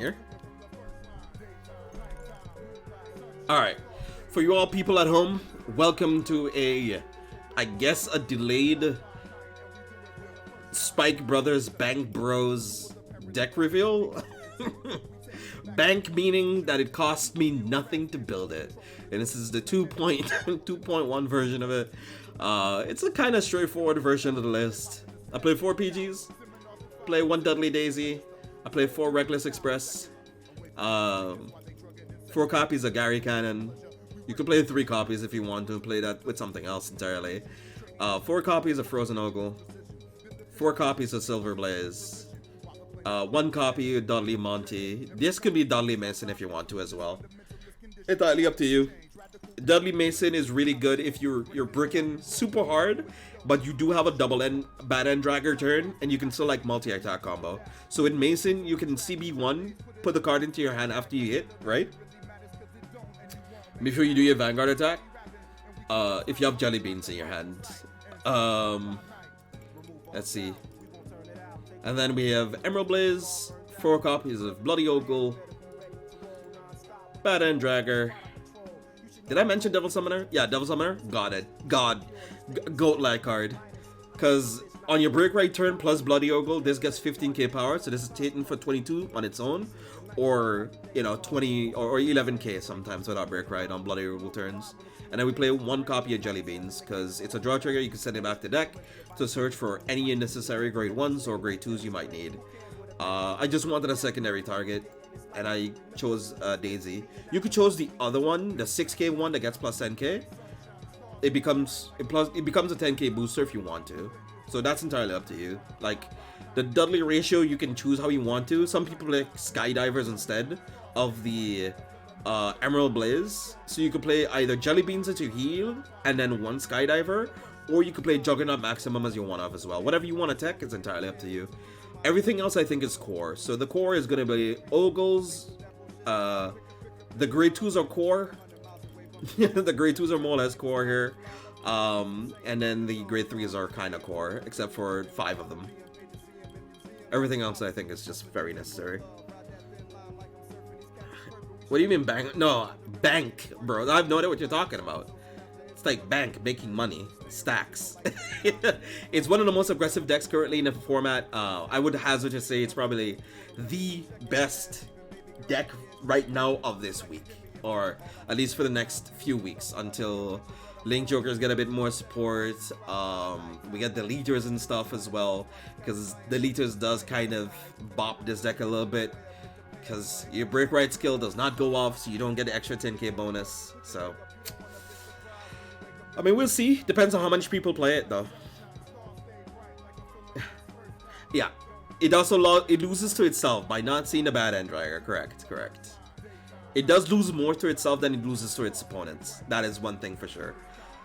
Here. Alright, for you all people at home, welcome to I guess a delayed Spike Brothers Bank Bros deck reveal. Bank meaning that it cost me nothing to build it, and this is the 2.1 version of it. It's a kind of straightforward version of the list. I play 4 PGs, play 1 Dudley Daisy, I play 4 Reckless Express, 4 copies of Gary Cannon. You can play 3 copies if you want to play that with something else entirely. 4 copies of Frozen Ogle, 4 copies of Silver Blaze, 1 copy of Dudley Monty. This could be Dudley Mason if you want to as well. Entirely up to you. Dudley Mason is really good if you're bricking super hard, but you do have a double end bad end dragger turn, and you can still like multi-attack combo. So in Mason, you can CB1, put the card into your hand after you hit, right? Before you do your Vanguard attack. If you have Jelly Beans in your hand. Let's see. And then we have Emerald Blaze, 4 copies of Bloody Ogle, Bad End Dragger. Did I mention Devil Summoner? Yeah, Devil Summoner. Got it. Goat-like card. Because on your break right turn plus Bloody Ogle, this gets 15k power. So this is hitting for 22 on its own. Or, you know, 20 or 11k sometimes without break right on Bloody Ogle turns. And then we play 1 copy of Jelly Beans. Because it's a draw trigger, you can send it back to deck to search for any unnecessary grade 1s or grade 2s you might need. I just wanted a secondary target, and I chose Daisy. You could choose the other one, the 6k one that gets plus 10k. It becomes a 10k booster if you want to. So that's entirely up to you. Like the Dudley ratio, you can choose how you want to. Some people like Skydivers instead of the Emerald Blaze. So you could play either Jelly Beans into heal and then 1 Skydiver, or you could play Juggernaut Maximum as you want off as well. Whatever you want to tech, it's entirely up to you. Everything else I think is core. So the core is going to be Ogles. The grade 2s are core. The grade 2s are more or less core here. And then the grade 3s are kind of core, except for 5 of them. Everything else I think is just very necessary. What do you mean bank? No, bank, bro. I have no idea what you're talking about. It's like bank, making money, stacks. It's one of the most aggressive decks currently in the format. I would hazard to say it's probably the best deck right now of this week, or at least for the next few weeks until Link Jokers get a bit more support. We get deleters and stuff as well, because deleters does kind of bop this deck a little bit, because your break right skill does not go off, so you don't get the extra 10k bonus. So I mean, we'll see. Depends on how much people play it, though. Yeah, it also it loses to itself by not seeing the bad end dragger. Correct. It does lose more to itself than it loses to its opponents. That is one thing for sure.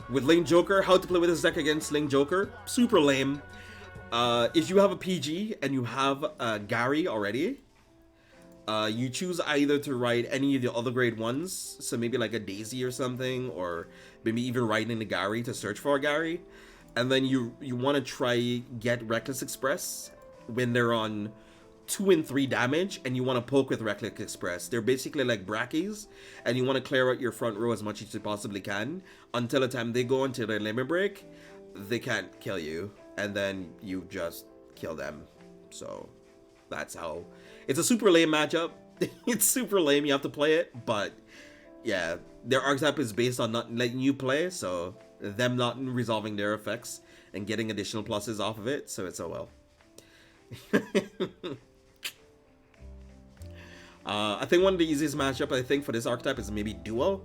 With Link Joker, how to play with this deck against Link Joker? Super lame. If you have a PG and you have Gary already, you choose either to write any of the other grade 1s, so maybe like a Daisy or something, or maybe even writing the Gary to search for a Gary, and then you want to try get Reckless Express when they're on 2 and 3 damage, and you want to poke with Reckless Express. They're basically like brackies, and you want to clear out your front row as much as you possibly can until the time they go into their limit break. They can't kill you, and then you just kill them. So that's how. It's a super lame matchup. It's super lame. You have to play it, but yeah, their archetype is based on not letting you play, so them not resolving their effects and getting additional pluses off of it. So it's oh well. I think one of the easiest matchup I think for this archetype is maybe Duo,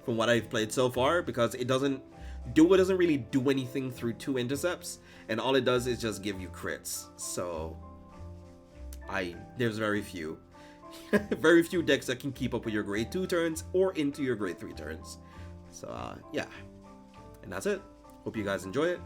from what I've played so far, because Duo doesn't really do anything through 2 intercepts, and all it does is just give you crits. So there's very few decks that can keep up with your grade 2 turns or into your grade 3 turns. So yeah, and that's it. Hope you guys enjoy it.